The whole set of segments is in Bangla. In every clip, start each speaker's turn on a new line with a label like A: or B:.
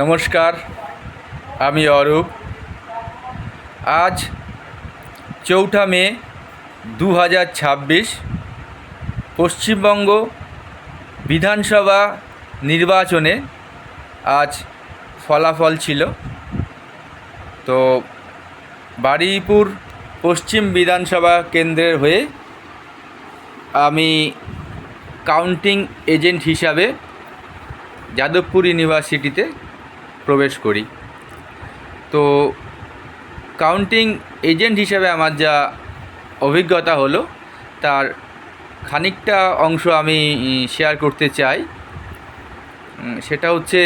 A: নমস্কার, আমি অরূপ। আজ 4 মে 2026 পশ্চিমবঙ্গ বিধানসভা নির্বাচনে আজ ফলাফল ছিল। তো বারুইপুর পশ্চিম বিধানসভা কেন্দ্রের হয়ে আমি কাউন্টিং এজেন্ট হিসাবে যাদবপুর ইউনিভার্সিটিতে প্রবেশ করি। তো কাউন্টিং এজেন্ট হিসেবে আমার যা অভিজ্ঞতা হলো তার খানিকটা অংশ আমি শেয়ার করতে চাই। সেটা হচ্ছে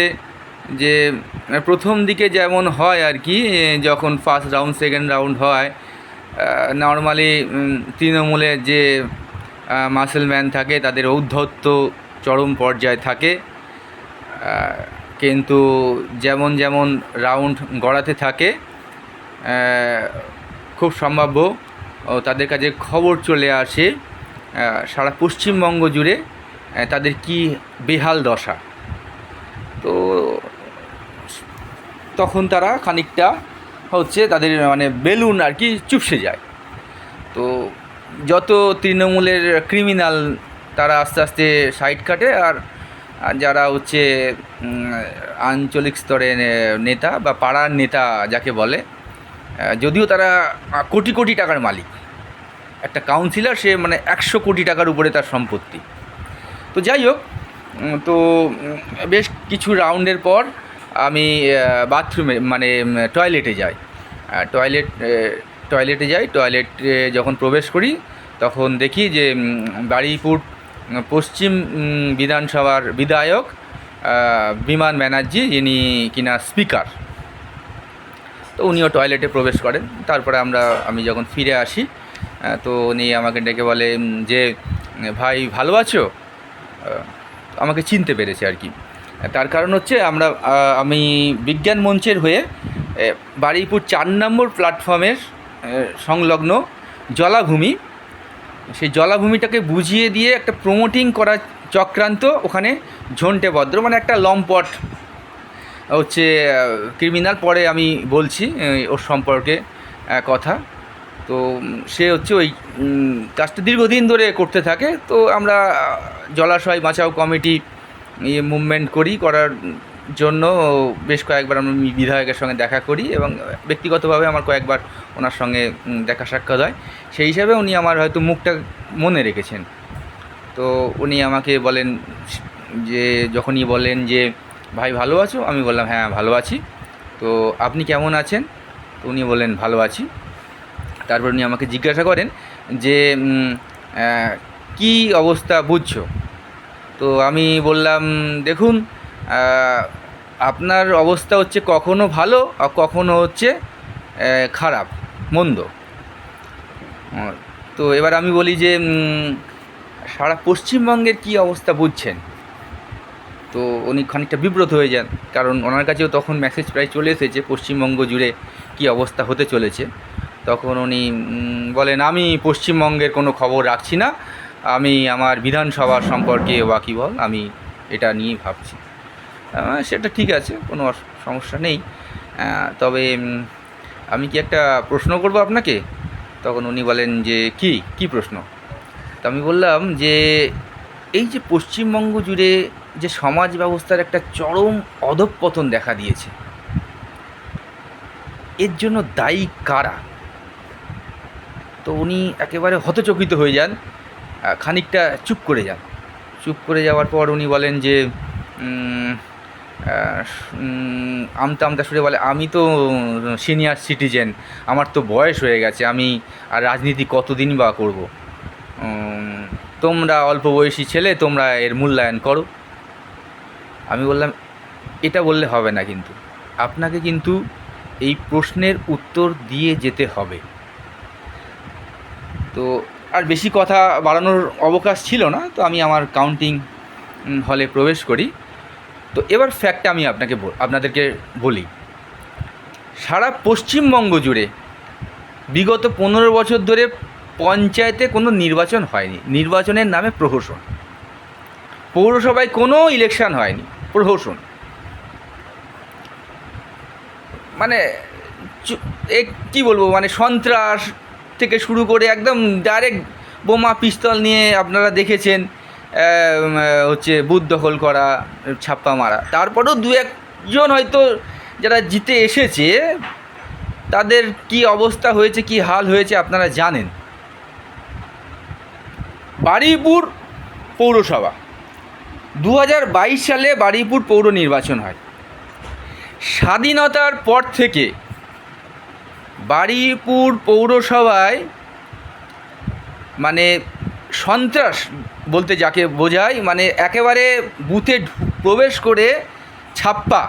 A: যে প্রথম দিকে যেমন হয় আর কি, যখন ফার্স্ট রাউন্ড সেকেন্ড রাউন্ড হয়, নর্মালি তৃণমূলের যে মাসেলম্যান থাকে তাদের ঔদ্ধত্য চরম পর্যায়ে থাকে। কিন্তু যেমন যেমন রাউন্ড গড়াতে থাকে খুব সম্ভাব্য তাদের কাছে খবর চলে আসে সারা পশ্চিমবঙ্গ জুড়ে তাদের কি বেহাল দশা। তো তখন তারা খানিকটা হচ্ছে তাদের মানে বেলুন আর কি চুপসে যায়। তো যত তৃণমূলের ক্রিমিনাল তারা আস্তে আস্তে সাইড কাটে, আর যারা হচ্ছে আঞ্চলিক স্তরের নেতা বা পাড়ার নেতা যাকে বলে, যদিও তারা কোটি কোটি টাকার মালিক, একটা কাউন্সিলর সে মানে 100 কোটি টাকার উপরে তার সম্পত্তি। তো যাই হোক, তো বেশ কিছু রাউন্ডের পর আমি বাথরুমে মানে টয়লেটে যাই। টয়লেটে যখন প্রবেশ করি তখন দেখি যে বারুইপুর পশ্চিম বিধানসভার বিধায়ক বিমান ব্যানার্জি, যিনি কিনা স্পিকার, তো উনিও টয়লেটে প্রবেশ করেন। তারপরে আমি যখন ফিরে আসি তো উনি আমাকে ডেকে বলে যে ভাই ভালো আছো। আমাকে চিনতে পেরেছে আর কি। তার কারণ হচ্ছে আমি বিজ্ঞান মঞ্চের হয়ে বারুইপুর 4 নম্বর প্ল্যাটফর্মের সংলগ্ন জলাভূমি, সেই জলাভূমিটাকে বুঝিয়ে দিয়ে একটা প্রমোটিং করার চক্রান্ত ওখানে ঝন্টে ভদ্র মানে একটা লম্পট হচ্ছে ক্রিমিনাল, পরে আমি বলছি ওর সম্পর্কে কথা। তো সে হচ্ছে ওই কাজটা দীর্ঘদিন ধরে করতে থাকে। তো আমরা জলাশয় বাঁচাও কমিটি মুভমেন্ট করার জন্য বেশ কয়েকবার আমি বিধায়কের সঙ্গে দেখা করি, এবং ব্যক্তিগতভাবে আমার কয়েকবার ওনার সঙ্গে দেখা সাক্ষাৎ হয়। সেই হিসাবে উনি আমার হয়তো মুখটা মনে রেখেছেন। তো উনি আমাকে বলেন যে, যখনই বলেন যে ভাই ভালো আছো, আমি বললাম হ্যাঁ ভালো আছি। তো আপনি কেমন আছেন? তো উনি বলেন ভালো আছি। তারপর উনি আমাকে জিজ্ঞাসা করেন যে কি অবস্থা বুঝছো? তো আমি বললাম দেখুন, আপনার অবস্থা হচ্ছে কখনো ভালো আর কখনো হচ্ছে খারাপ মন্দ। তো এবার আমি বলি যে সারা পশ্চিমবঙ্গের কি অবস্থা বুঝছেন? তো উনি খানিকটা বিব্রত হয়ে যান, কারণ ওনার কাছেও তখন মেসেজ প্রায় চলে এসেছে পশ্চিমবঙ্গ জুড়ে কী অবস্থা হতে চলেছে। তখন উনি বলেন আমি পশ্চিমবঙ্গের কোনো খবর রাখছি না, আমি আমার বিধানসভা সম্পর্কে ওয়াকিবহাল, আমি এটা নিয়েই ভাবছি। সেটা ঠিক আছে, কোনো সমস্যা নেই, তবে আমি কি একটা প্রশ্ন করব আপনাকে? তখন উনি বলেন যে কি প্রশ্ন? তো আমি বললাম যে এই যে পশ্চিমবঙ্গ জুড়ে যে সমাজ ব্যবস্থার একটা চরম অধঃপতন দেখা দিয়েছে, এর জন্য দায়ী কারা? তো উনি একেবারে হতচকিত হয়ে যান, খানিকটা চুপ করে যাওয়ার পর উনি বলেন যে আমতা আমতা সুরে বলে, আমি তো সিনিয়র সিটিজেন, আমার তো বয়স হয়ে গেছে, আমি আর রাজনীতি কতদিন বা করব, তোমরা অল্প বয়সী ছেলে, তোমরা এর মূল্যায়ন করো। আমি বললাম এটা বললে হবে না, কিন্তু আপনাকে কিন্তু এই প্রশ্নের উত্তর দিয়ে যেতে হবে। তো আর বেশি কথা বাড়ানোর অবকাশ ছিল না, তো আমি আমার কাউন্টিং হলে প্রবেশ করি। তো এবার ফ্যাক্টটা আমি আপনাদেরকে বলি। সারা পশ্চিমবঙ্গ জুড়ে বিগত 15 বছর ধরে পঞ্চায়েতে কোনো নির্বাচন হয়নি। নির্বাচনের নামে প্রহসন। পৌরসভায় কোনো ইলেকশন হয়নি, প্রহসন। মানে কী বলবো, মানে সন্ত্রাস থেকে শুরু করে একদম ডাইরেক্ট বোমা পিস্তল নিয়ে আপনারা দেখেছেন হচ্ছে বুথ দখল করা, ছাপ্পা মারা। তারপরেও দু একজন হয়তো যারা জিতে এসেছে তাদের কি অবস্থা হয়েছে, কি হাল হয়েছে আপনারা জানেন। বারুইপুর পৌরসভা 2022 সালে বারুইপুর পৌর নির্বাচন হয়। স্বাধীনতার পর থেকে বারুইপুর পৌরসভায় মানে সন্ত্রাস বলতে যাকে বোঝায়, মানে একেবারে বুথে প্রবেশ করে ছাপ্পা,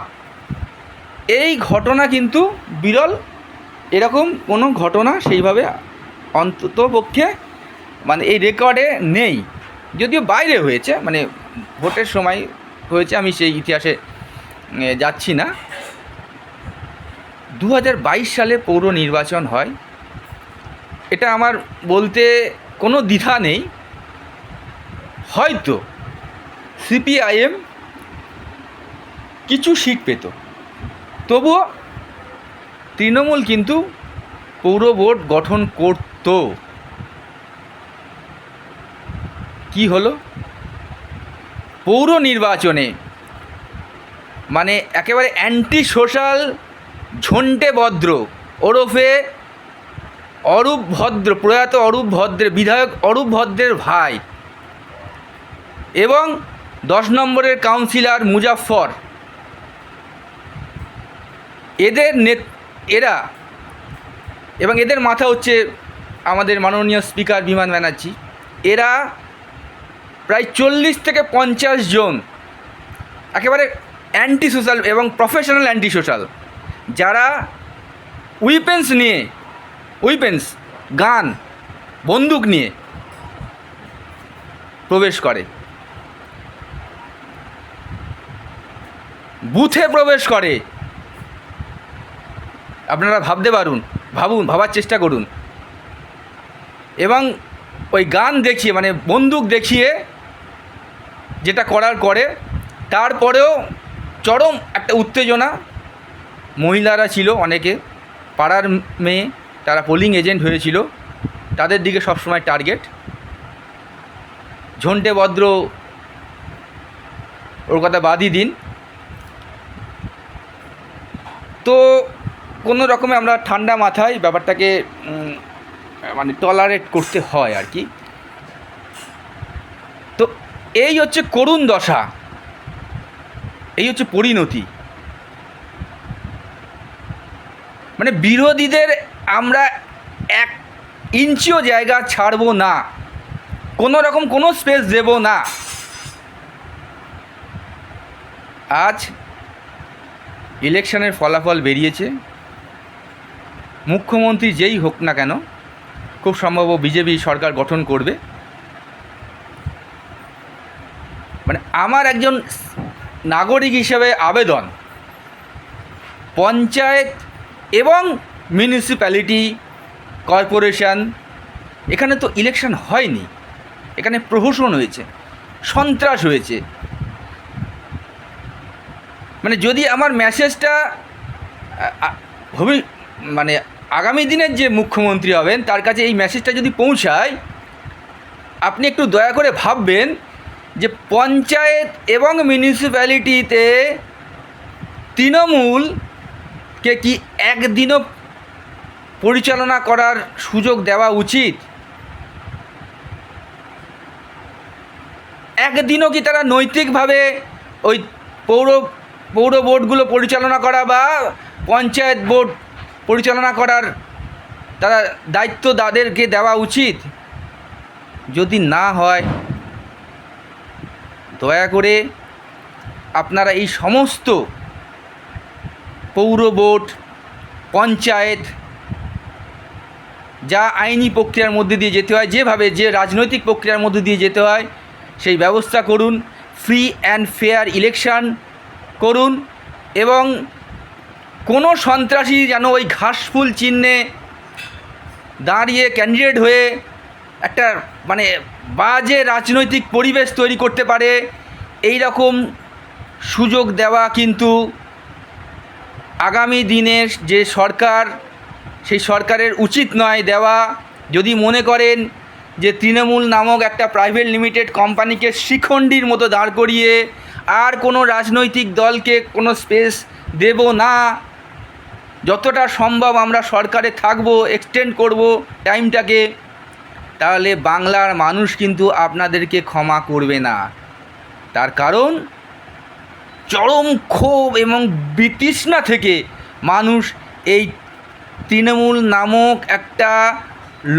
A: এই ঘটনা কিন্তু বিরল। এরকম কোনো ঘটনা সেইভাবে অন্ততপক্ষে মানে এই রেকর্ডে নেই, যদিও বাইরে হয়েছে, মানে ভোটের সময় হয়েছে, আমি সেই ইতিহাসে যাচ্ছি না। 2022 সালে পৌর নির্বাচন হয়, এটা আমার বলতে কোনো দ্বিধা নেই। হয়তো সিপিআইএম কিছু সিট পেত, তবুও তৃণমূল কিন্তু পৌর বোর্ড গঠন করত। কি হলো? পৌর নির্বাচনে মানে একেবারে অ্যান্টি সোশ্যাল ঝন্টে ভদ্র ওরফে অরূপ ভদ্র, প্রয়াত অরূপ ভদ্রের, বিধায়ক অরূপ ভদ্রের ভাই এবং 10 নম্বরের কাউন্সিলর মুজাফফর, এরা এবং এদের মাথা হচ্ছে আমাদের মাননীয় স্পিকার বিমান ব্যানার্জি। এরা প্রায় 40 থেকে 50 জন একেবারে অ্যান্টি সোশ্যাল এবং প্রফেশনাল অ্যান্টি সোশ্যাল, যারা উইপেন্স গান বন্দুক নিয়ে প্রবেশ করে, বুথে প্রবেশ করে। আপনারা ভাবার চেষ্টা করুন। এবং ওই গান দেখিয়ে মানে বন্দুক দেখিয়ে যেটা করার করে, তারপরেও চরম একটা উত্তেজনা। মহিলারা ছিল অনেকে, পাড়ার মেয়ে, তারা পোলিং এজেন্ট হয়েছিল, তাদের দিকে সবসময় টার্গেট। ঝন্টে ভদ্র ওর কথা বাদই দিন। তো কোনো রকমে আমরা ঠান্ডা মাথায় ব্যাপারটাকে মানে টলারেট করতে হয় আর কি। তো এই হচ্ছে করুণ দশা, এই হচ্ছে পরিণতি। মানে বিরোধীদের আমরা 1 ইঞ্চিও জায়গা ছাড়বো না, কোনো রকম কোনো স্পেস দেব না। আজ ইলেকশনের ফলাফল বেরিয়েছে। মুখ্যমন্ত্রী যেই হোক না কেন, খুব সম্ভব বিজেপি সরকার গঠন করবে। মানে আমার একজন নাগরিক হিসেবে আবেদন, পঞ্চায়েত এবং মিউনিসিপ্যালিটি কর্পোরেশন, এখানে তো ইলেকশন হয়নি, এখানে প্রহসন হয়েছে, সন্ত্রাস হয়েছে। মানে যদি আমার মেসেজটা মানে আগামী দিনের যে মুখ্যমন্ত্রী হবেন তার কাছে এই মেসেজটা যদি পৌঁছায়, আপনি একটু দয়া করে ভাববেন যে পঞ্চায়েত এবং মিউনিসিপ্যালিটিতে তৃণমূলকে কি একদিনও পরিচালনা করার সুযোগ দেওয়া উচিত? একদিনও কি তারা নৈতিকভাবে ওই পৌর বোর্ডগুলো পরিচালনা করা বা পঞ্চায়েত বোর্ড পরিচালনা করার তারা দায়িত্ব তাদেরকে দেওয়া উচিত? যদি না হয়, দয়া করে আপনারা এই সমস্ত পৌর বোর্ড, পঞ্চায়েত, যা আইনি প্রক্রিয়ার মধ্যে দিয়ে যেতে হয়, যেভাবে যে রাজনৈতিক প্রক্রিয়ার মধ্যে দিয়ে যেতে হয় সেই ব্যবস্থা করুন। ফ্রি অ্যান্ড ফেয়ার ইলেকশন করুন এবং কোনো সন্ত্রাসী যেন ওই ঘাসফুল চিহ্নে দাঁড়িয়ে ক্যান্ডিডেট হয়ে একটা মানে বাজে রাজনৈতিক পরিবেশ তৈরি করতে পারে, এই রকম সুযোগ দেওয়া কিন্তু আগামী দিনের যে সরকার, সেই সরকারের উচিত নয় দেওয়া। যদি মনে করেন যে তৃণমূল নামক একটা প্রাইভেট লিমিটেড কোম্পানিকে শিখণ্ডীর মতো দাঁড় করিয়ে আর কোনো রাজনৈতিক দলকে কোনো স্পেস দেব না, যতটা সম্ভব আমরা সরকারে থাকব, এক্সটেন্ড করব টাইমটাকে, তাহলে বাংলার মানুষ কিন্তু আপনাদেরকে ক্ষমা করবে না। তার কারণ চরম ক্ষোভ এবং বিতৃষ্ণা থেকে মানুষ এই তৃণমূল নামক একটা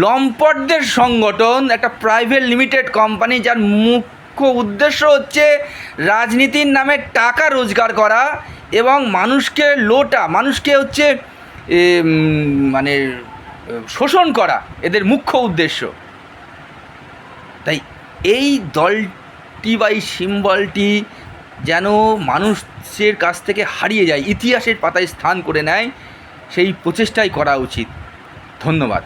A: লম্পটদের সংগঠন, একটা প্রাইভেট লিমিটেড কোম্পানি, যার মুখ্য উদ্দেশ্য হচ্ছে রাজনীতির নামে টাকা রোজগার করা এবং মানুষকে মানুষকে হচ্ছে মানে শোষণ করা এদের মুখ্য উদ্দেশ্য। তাই এই দলটি বা এই সিম্বলটি যেন মানুষের কাছ থেকে হারিয়ে যায়, ইতিহাসের পাতায় স্থান করে নেয়, সেই প্রচেষ্টাই করা উচিত। ধন্যবাদ।